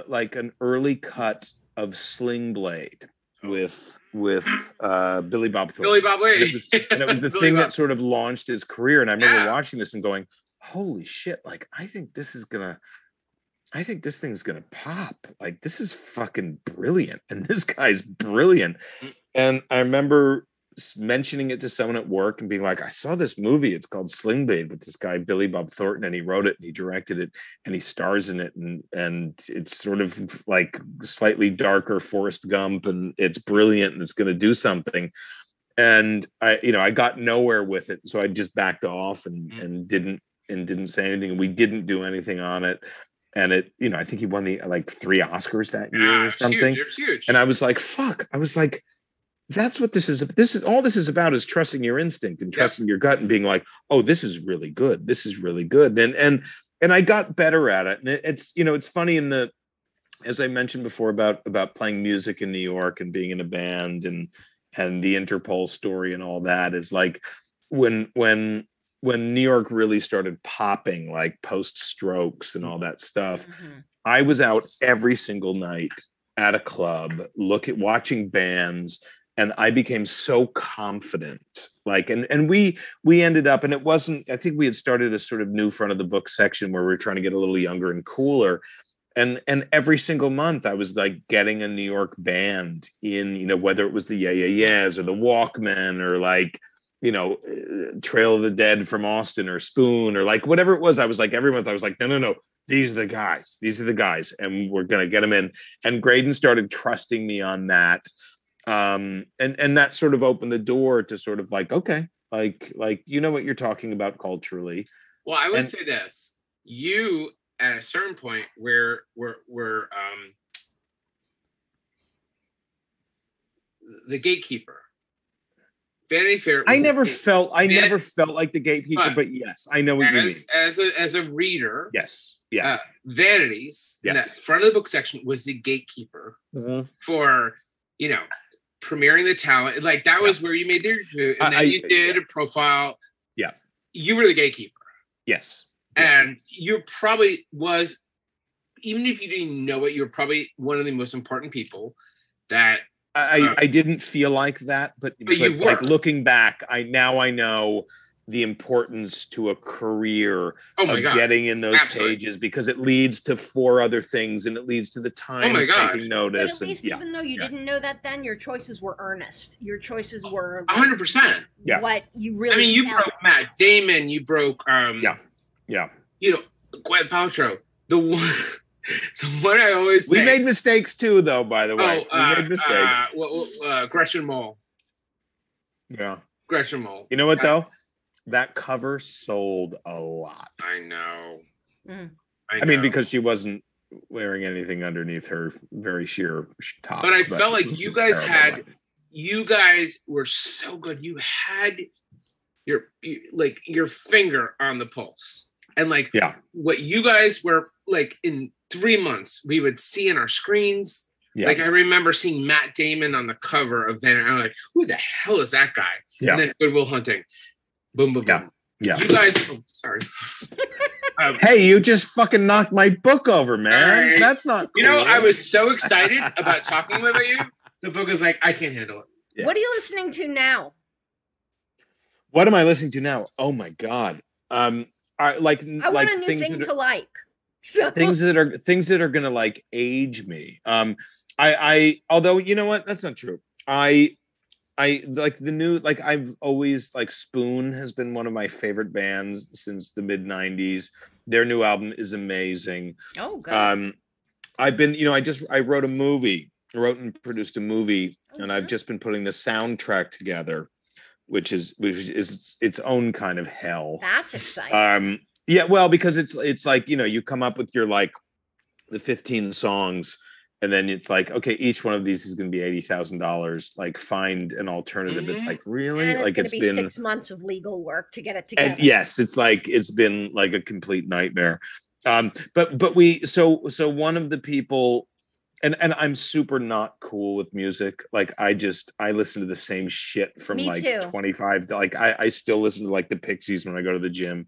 like an early cut of Sling Blade with Billy Bob Thornton. Billy Bob Wade. And it was the Billy thing Bob. that sort of launched his career. And I remember Yeah. watching this and going, holy shit, like I think this thing's gonna pop. Like this is fucking brilliant. And this guy's brilliant. And I remember mentioning it to someone at work and being like, I saw this movie. It's called Sling Blade with this guy, Billy Bob Thornton, and he wrote it and he directed it and he stars in it. And it's sort of like slightly darker Forrest Gump and it's brilliant and it's going to do something. And I got nowhere with it. So I just backed off and didn't say anything. We didn't do anything on it. And it, you know, I think he won the like 3 Oscars that year or something. It's huge. And I was like, fuck. I was like, that's what this is. This is about is trusting your instinct and trusting your gut and being like, oh, this is really good. This is really good. And I got better at it. And it's, you know, it's funny as I mentioned before about playing music in New York and being in a band and the Interpol story and all that is like when New York really started popping, like post Strokes and all that stuff, I was out every single night at a club, watching bands, and I became so confident. Like, and we ended up, and it wasn't, I think we had started a sort of new front of the book section where we were trying to get a little younger and cooler. And every single month I was like getting a New York band in, you know, whether it was the Yeah Yeah Yeahs or the Walkmen or like, you know, Trail of the Dead from Austin or Spoon or like whatever it was. I was like, every month I was like, no, these are the guys. And we're going to get them in. And Graydon started trusting me on that. And that sort of opened the door to sort of like, okay, like, you know what you're talking about culturally. Well, I would say this, you, at a certain point where the gatekeeper. Vanity Fair. I never felt like the gatekeeper, but yes, I know what you mean. As a reader, yes, yeah. Vanities in that front of the book section was the gatekeeper for premiering the talent. Like that was where you made your debut, and then you did a profile. Yeah, you were the gatekeeper. Yes, and you probably was, even if you didn't know it, you're probably one of the most important people that. I didn't feel like that, but you were. Like looking back, I know the importance to a career of getting in those pages, because it leads to 4 other things, and it leads to the Times taking notice. But at least, even though you didn't know that then, your choices were earnest. Your choices were 100%. What you really. I mean, you broke Matt Damon. You broke. Gwyneth Paltrow. The one I always say. We made mistakes too, though. By the way, we made mistakes. Gretchen Mol. Yeah, Gretchen Mol. You know what though? That cover sold a lot. I know. I mean, because she wasn't wearing anything underneath her very sheer top. But I felt like you guys were so good. You had your finger on the pulse, and what you guys were like in 3 months, we would see in our screens. Yeah. Like I remember seeing Matt Damon on the cover of Van, and I'm like, who the hell is that guy? Yeah. And then Good Will Hunting. Boom, boom, boom. Yeah. You guys, sorry. Hey, you just fucking knocked my book over, man. That's not cool. I was so excited about talking with you. The book is like, I can't handle it. Yeah. What are you listening to now? What am I listening to now? Oh my God. I want a new thing to like. So. Things that are gonna like age me. I although you know what, that's not true. I like the new, like I've always like Spoon has been one of my favorite bands since the mid 90s. Their new album is amazing. Oh, good. I've been, I wrote and produced a movie, and I've just been putting the soundtrack together, which is its own kind of hell. That's exciting. Yeah, well, because it's like, you come up with your like the 15 songs, and then it's like, okay, each one of these is going to be $80,000. Like, find an alternative. It's like, really? And like, it's been 6 months of legal work to get it together. And yes, it's been like a complete nightmare. But so one of the people, and I'm super not cool with music. Like, I listen to the same shit from Me like too. 25. Like, I still listen to like the Pixies when I go to the gym.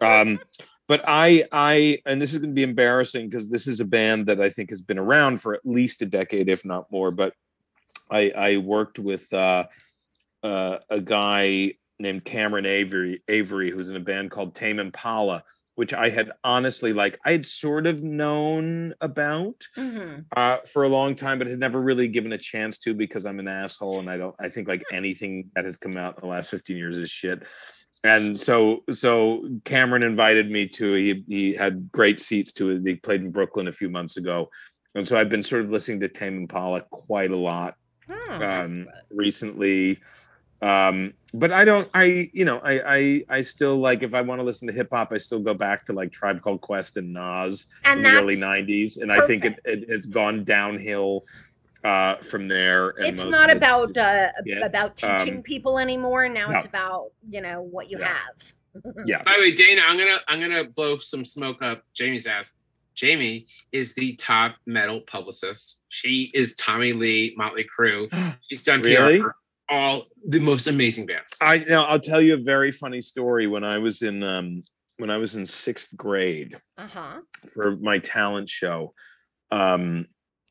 But and this is going to be embarrassing because this is a band that I think has been around for at least a decade, if not more. But I worked with a guy named Cameron Avery, who's in a band called Tame Impala, which I had honestly, I had sort of known about for a long time, but had never really given a chance to, because I'm an asshole and I think like anything that has come out in the last 15 years is shit. And so Cameron invited me to, he had great seats to it. He played in Brooklyn a few months ago. And so I've been sort of listening to Tame Impala quite a lot recently. But I still, like, if I want to listen to hip hop, I still go back to like Tribe Called Quest and Nas in the early 90s. And I think it's gone downhill from there. And it's not about teaching people anymore. Now it's about what you have. Yeah. By the way, Dana, I'm gonna blow some smoke up Jamie's ass. Jamie is the top metal publicist. She is Tommy Lee, Motley Crue. She's done PR for all the most amazing bands. I'll tell you a very funny story. When I was in 6th grade for my talent show,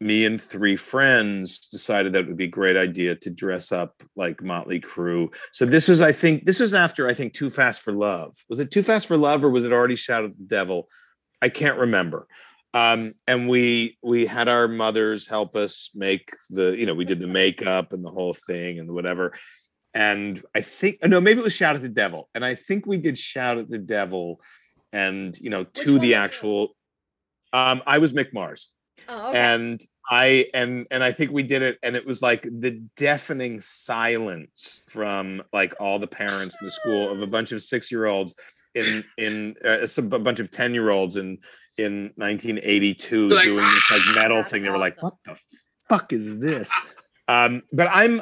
me and 3 friends decided that it would be a great idea to dress up like Motley Crue. So this was after Too Fast for Love. Was it Too Fast for Love, or was it already Shout at the Devil? I can't remember. And we had our mothers help us make we did the makeup and the whole thing and whatever. And I think, maybe it was Shout at the Devil. And I think we did Shout at the Devil, and to the actual, I was Mick Mars. Oh, okay. And I think we did it, and it was like the deafening silence from like all the parents in the school of a bunch of 6-year-olds in a bunch of 10-year-olds in 1982 doing this like metal thing. They were like, "What the fuck is this?" But I'm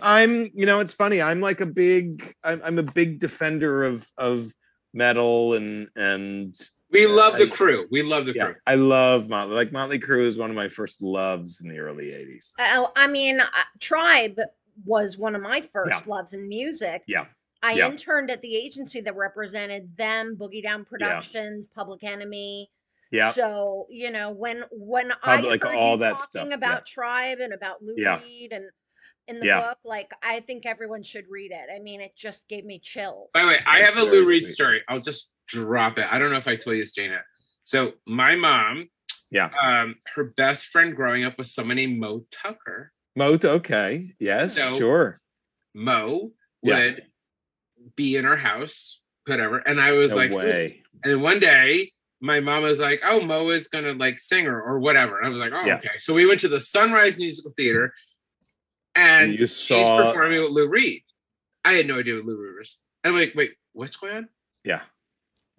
it's funny. I'm like I'm a big defender of metal and we love the Crew. We love the yeah, Crew. I love Motley. Like Motley Crue is one of my first loves in the early 80s. I mean, Tribe was one of my first loves in music. Yeah. I interned at the agency that represented them, Boogie Down Productions, Public Enemy. Yeah. So, when I heard all you that talking stuff. about Tribe and about Lou Reed and in the book, like, I think everyone should read it. I mean, it just gave me chills. By the way, I have a Lou Reed story. I'll just drop it. I don't know if I told you this, Jana. So my mom, her best friend growing up was someone named Mo Tucker. Okay. Yes, so sure. Mo would be in our house, whatever. And I was and one day my mom was like, oh, Mo is going to like sing or whatever. And I was like, oh, okay. So we went to the Sunrise Musical Theater and you saw she's performing with Lou Reed. I had no idea what Lou Reed was. And I'm like, wait, what's going on? Yeah.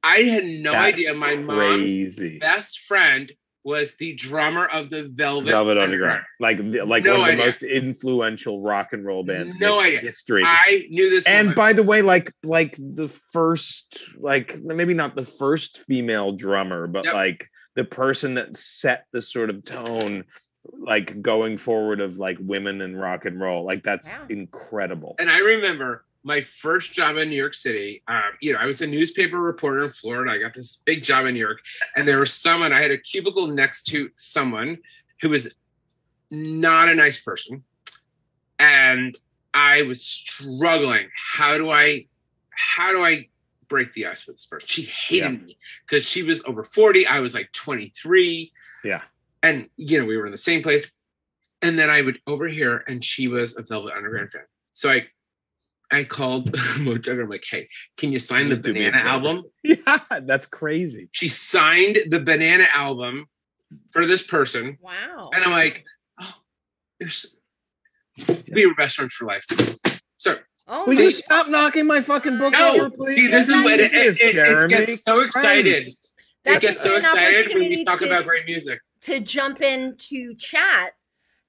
I had no idea my mom's best friend was the drummer of the Velvet Underground. Like one of the most influential rock and roll bands in history. I knew this. And by the way, like the first, maybe not the first female drummer, but like the person that set the sort of tone, like going forward of like women in rock and roll. Like that's incredible. And I remember my first job in New York City, I was a newspaper reporter in Florida. I got this big job in New York, and there was someone, I had a cubicle next to someone who was not a nice person. And I was struggling. How do I break the ice with this person? She hated me because she was over 40. I was like 23. Yeah. And, we were in the same place. And then I would overhear, and she was a Velvet Underground fan. So I called Mo Tucker. I'm like, hey, can you sign the Banana album? Yeah, that's crazy. She signed the Banana album for this person. Wow. And I'm like, we were best friends for life. So, will you stop knocking my fucking book over, please? See, this is what it gets so excited. It gets so excited when we talk about great music. To jump into chat,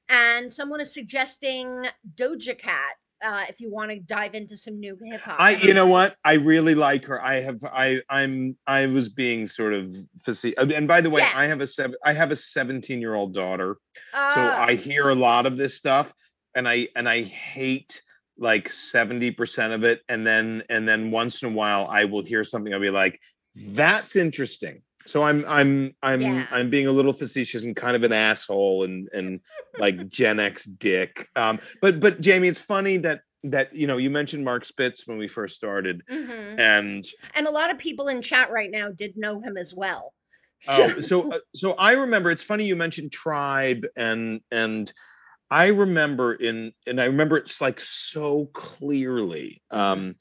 and someone is suggesting Doja Cat. If you want to dive into some new hip hop, you know what? I really like her. I was being sort of facetious. And by the way, I have a 17-year-old daughter, so I hear a lot of this stuff, and I hate like 70% of it, and then once in a while I will hear something. I'll be like, that's interesting. So I'm being a little facetious and kind of an asshole and like Gen X dick. But Jamie, it's funny that you mentioned Mark Spitz when we first started, and a lot of people in chat right now did know him as well. So I remember. It's funny you mentioned Tribe and I remember it's like so clearly. The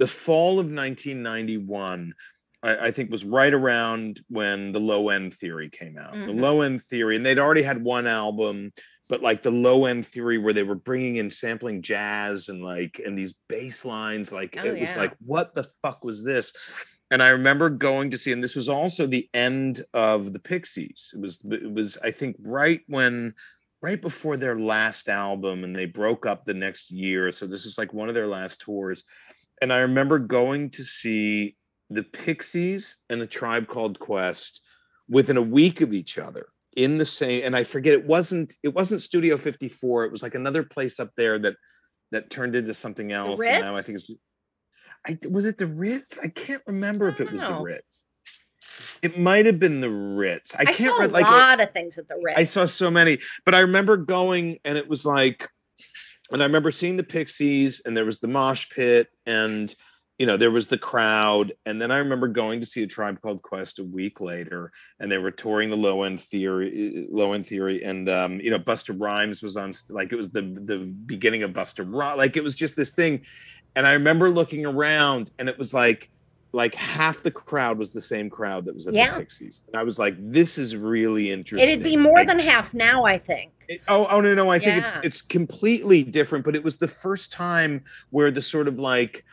fall of 1991. I think was right around when the Low End Theory came out. The Low End Theory, and they'd already had one album, but like the Low End Theory, where they were bringing in sampling jazz and these bass lines, was like, what the fuck was this? And I remember going to see, and this was also the end of the Pixies. It was I think right before their last album, and they broke up the next year. So this is like one of their last tours, and I remember going to see the Pixies and A Tribe Called Quest within a week of each other in the same, and I forget, it wasn't Studio 54. It was like another place up there that turned into something else. And now I think was it the Ritz? I can't remember if it was the Ritz. It might have been the Ritz. I can't saw a lot of things at the Ritz. I saw so many, but I remember going, and it was like, and I remember seeing the Pixies, and there was the mosh pit, and there was the crowd. And then I remember going to see A Tribe Called Quest a week later, and they were touring the Low End Theory. And, Busta Rhymes was on, like, it was the beginning of Busta Rhymes. Like, it was just this thing. And I remember looking around, and it was like half the crowd was the same crowd that was at the Pixies. And I was like, this is really interesting. It'd be more than half now, I think. No. I think it's completely different, but it was the first time where the sort of like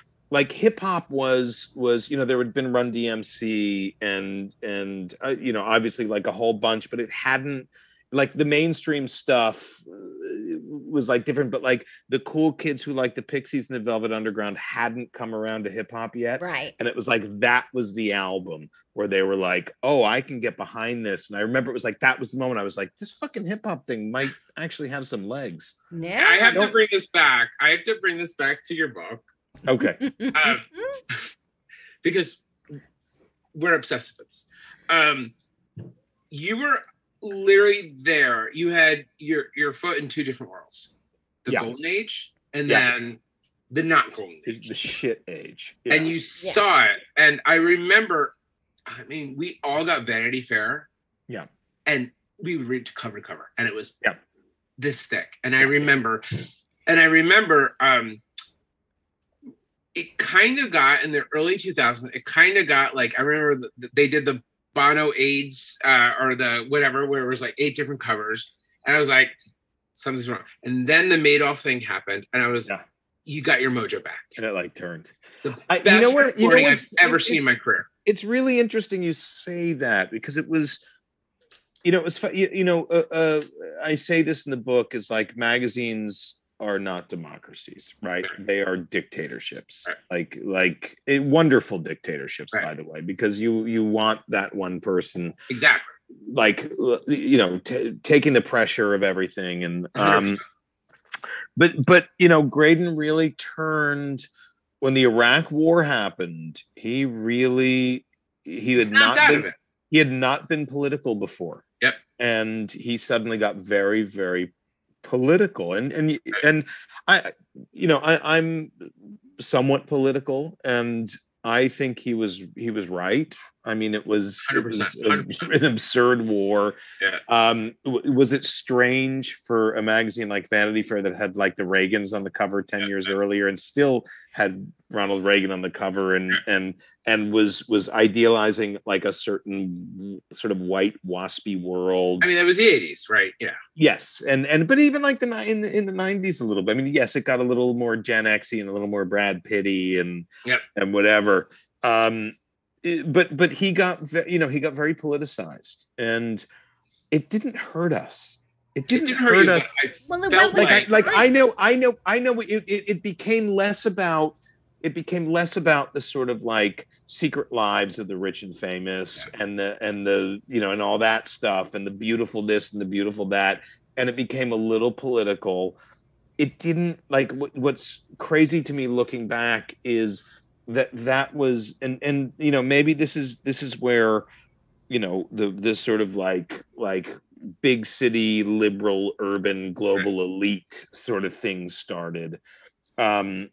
hip hop was there had been Run DMC and obviously like a whole bunch, but it hadn't like the mainstream stuff was like different, but like the cool kids who like the Pixies and the Velvet Underground hadn't come around to hip hop yet. Right. And it was like, that was the album where they were like, oh, I can get behind this. And I remember it was like, that was the moment I was like, this fucking hip hop thing might actually have some legs. Yeah. I have to bring this back. I have to bring this back to your book. Okay. Because we're obsessed with this. You were literally there. You had your foot in two different worlds: the golden age and then the not golden age, the shit age. And you saw it. And I remember, I mean, we all got Vanity Fair. Yeah. And we would read cover to cover, and it was this thick. And I remember, it kind of got in the early 2000s. It kind of got like, I remember they did the Bono AIDS or the whatever, where it was like 8 different covers, and I was like, something's wrong. And then the Madoff thing happened, and I was, you got your mojo back, and it like turned. The best recording I've ever seen in my career. It's really interesting you say that, because it was, it was, I say this in the book, is like, magazines are not democracies, right? They are dictatorships, like wonderful dictatorships, by the way, because you want that one person, exactly, like taking the pressure of everything, and but Graydon really turned when the Iraq War happened. He had not been political before. Yep, and he suddenly got very, very political, and I'm somewhat political, and I think he was right. I mean, it was an absurd war. Was it strange for a magazine like Vanity Fair that had like the Reagans on the cover 10 years earlier, and still had Ronald Reagan on the cover, and was idealizing like a certain sort of white waspy world? I mean, that was the 80s, right? Yeah. Yes, but even like in the 90s a little bit. I mean, yes, it got a little more Gen X-y and a little more Brad Pitty and whatever. But he got very politicized, and it didn't hurt us. It didn't hurt us. I know. It became less about the sort of like secret lives of the rich and famous, and the and all that stuff, and the beautiful this and the beautiful that, and it became a little political. It didn't, like, what's crazy to me looking back is that was, and maybe this is where this sort of like big city liberal urban global elite sort of thing started, but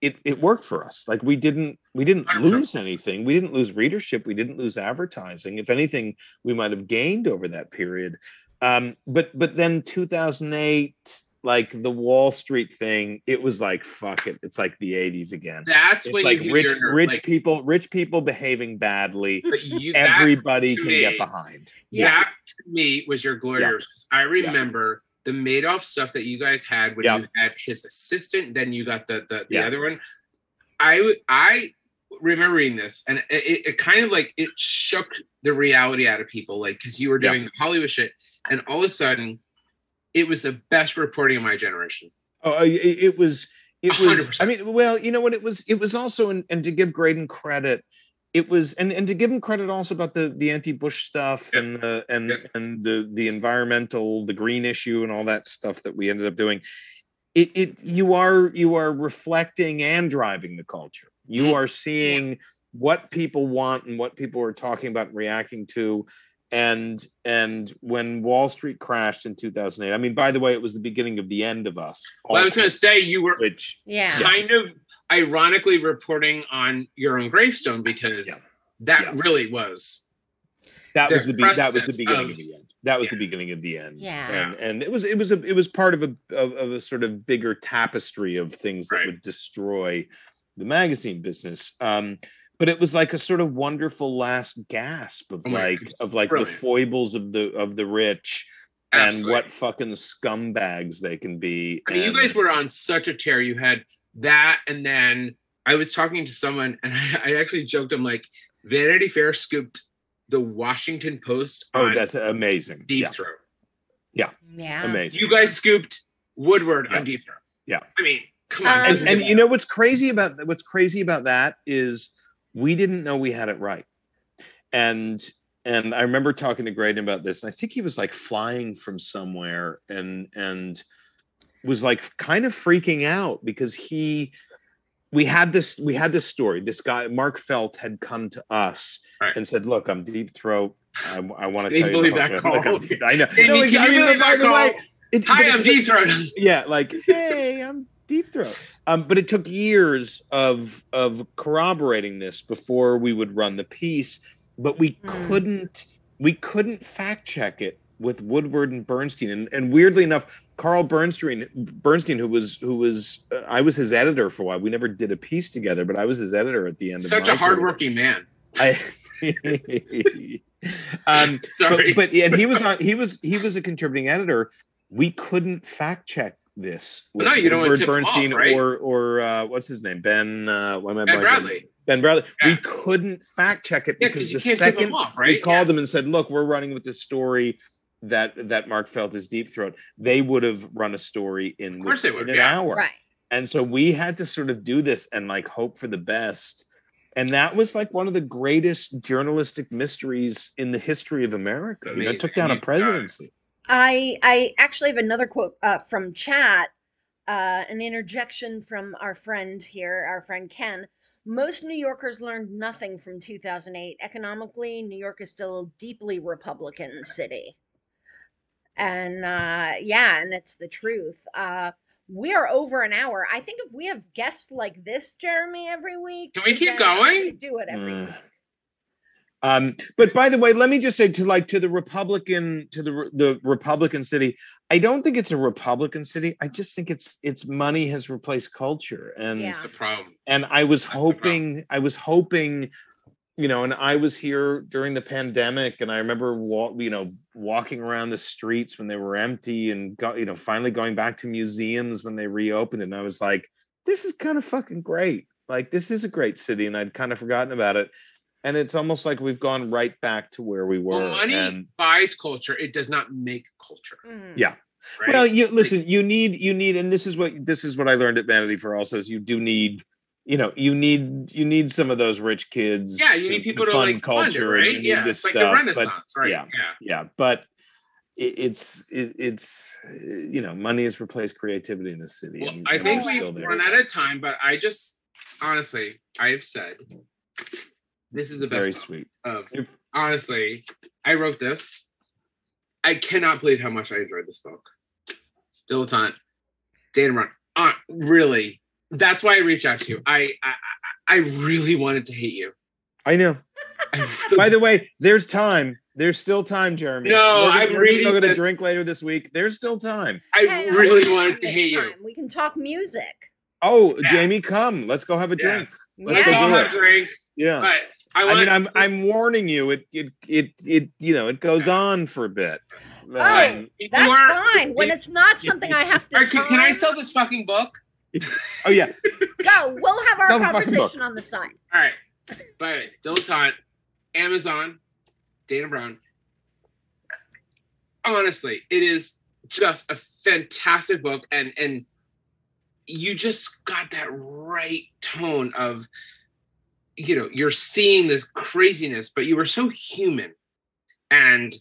it worked for us. Like, we didn't lose anything. We didn't lose readership. We didn't lose advertising. If anything, we might have gained over that period. But then 2008, like the Wall Street thing, it was like, fuck it. It's like the 80s again. That's it's when like you rich people behaving badly. But everybody can get behind. That to me was your glory. I remember the Madoff stuff that you guys had when you had his assistant, then you got the other one. I remember reading this, and it kind of like, it shook the reality out of people, like, because you were doing Hollywood shit, and all of a sudden it was the best reporting of my generation. Oh, it was 100%. I mean, well, you know what, it was also, and to give Graydon credit, it was, and to give him credit also about the anti-Bush stuff, and the environmental, the green issue, and all that stuff that we ended up doing. You are reflecting and driving the culture. You are seeing what people want and what people are talking about and reacting to. And when Wall Street crashed in 2008, I mean, by the way, it was the beginning of the end of us. Well, I was going to say, you were kind of ironically reporting on your own gravestone, because that really was. That was the beginning of the end. That was the beginning of the end. Yeah. And it was part of a sort of bigger tapestry of things that would destroy the magazine business. But it was like a sort of wonderful last gasp of the foibles of the rich. Absolutely. And what fucking scumbags they can be. I mean, you guys were on such a tear. You had that, and then I was talking to someone, and I actually joked, I'm like, Vanity Fair scooped the Washington Post Oh, on that's amazing. Deep Throat. Yeah. Amazing. You guys scooped Woodward on Deep Throat. Yeah. I mean, come on. And you know what's crazy about that is we didn't know we had it right. And I remember talking to Graydon about this. And I think he was like flying from somewhere and was like kind of freaking out because we had this story. This guy, Mark Felt, had come to us and said, "Look, I'm Deep Throat. I want to tell you the whole story." I know. No, but by the way, hi, I'm Deep Throat. Yeah, like, hey, I'm Deep Throat. But it took years of corroborating this before we would run the piece. But we couldn't fact check it with Woodward and Bernstein. And weirdly enough, Carl Bernstein, who was I was his editor for a while. We never did a piece together, but I was his editor at the end. Such a hardworking man. Sorry, but and he was a contributing editor. We couldn't fact check this with Woodward, Bernstein, right? or what's his name, Ben Bradley. Ben Bradley. Yeah. We couldn't fact check it because the keep second him off, right? we called them and said, "Look, we're running with this story that Mark Felt is Deep Throat," they would have run a story in an hour. Right. And so we had to sort of do this and like hope for the best. And that was like one of the greatest journalistic mysteries in the history of America. You know, it took down a presidency. I actually have another quote from chat, an interjection from our friend here, our friend Ken. Most New Yorkers learned nothing from 2008. Economically, New York is still a deeply Republican city. And and it's the truth. We are over an hour. I think if we have guests like this, Jeremy, every week, can we keep going? We do it every week. But by the way, let me just say to the Republican city, I don't think it's a Republican city. I just think it's money has replaced culture, and that's the problem. And I was hoping, you know, and I was here during the pandemic, and I remember walking around the streets when they were empty, and finally going back to museums when they reopened, and I was like, this is kind of fucking great. Like, this is a great city, and I'd kind of forgotten about it. And it's almost like we've gone right back to where we were. Well, money buys culture; it does not make culture. Yeah. Right? Well, you need, and this is what I learned at Vanity Fair also is you do need, you need some of those rich kids. Yeah, you need people to like culture, fund it, right? and you need this it's like stuff. the Renaissance, right? Yeah. But it's money has replaced creativity in this city. Well, I think we've run out of time, but I just honestly, I've said. This is the best. Very sweet. Honestly, I wrote this. I cannot believe how much I enjoyed this book. Dilettante, Dana Brown. Really, that's why I reached out to you. I really wanted to hate you. I know. By the way, there's time. There's still time, Jeremy. No, we're going to drink later this week. There's still time. I really wanted to hate you. We can talk music. Oh, yeah. Jamie, come. Let's go have a drink. Let's all have drinks. Yeah. But I'm warning you. It goes on for a bit. That's fine. When it's not something I have to. Can I sell this fucking book? Oh yeah. Go. We'll have our conversation on the side. All right. But Dilettante, Amazon, Dana Brown. Honestly, it is just a fantastic book, and you just got that right tone of, you're seeing this craziness, but you were so human and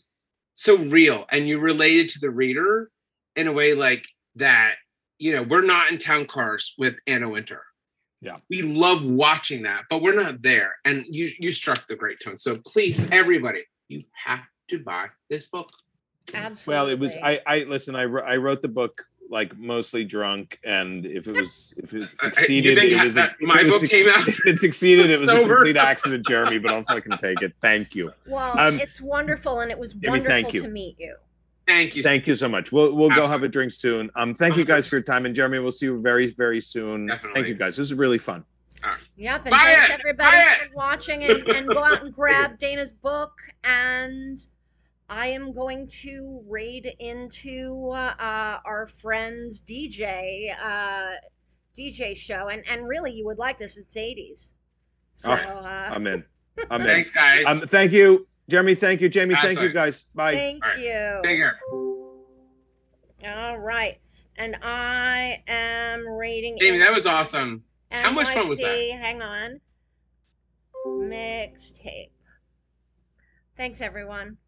so real, and you related to the reader in a way like that. We're not in town cars with Anna Wintour. Yeah, we love watching that, but we're not there. And you struck the great tone. So please, everybody, you have to buy this book. Absolutely. Well, it was. I listen. I wrote the book like mostly drunk, and if it succeeded, my book came out. If it succeeded, it was a complete accident, Jeremy. But I'll fucking take it. Thank you. Well, it's wonderful, and it was wonderful to meet you. Thank you. Thank you so much. We'll go have a drink soon. Thank you guys for your time, and Jeremy, we'll see you very, very soon. Definitely. Thank you guys. This is really fun. Yep, and thanks everybody for watching, and go out and grab Dana's book. And I am going to raid into our friend's DJ show, and really, you would like this. It's 80s. So I'm in. Thanks, guys. Thank you. Jeremy, thank you. Jamie, That's thank you, right. guys. Bye. Thank All right. you. Take care. All right. And I am rating Jamie, it that was awesome. How much fun was that? NYC, hang on, mixtape. Thanks, everyone.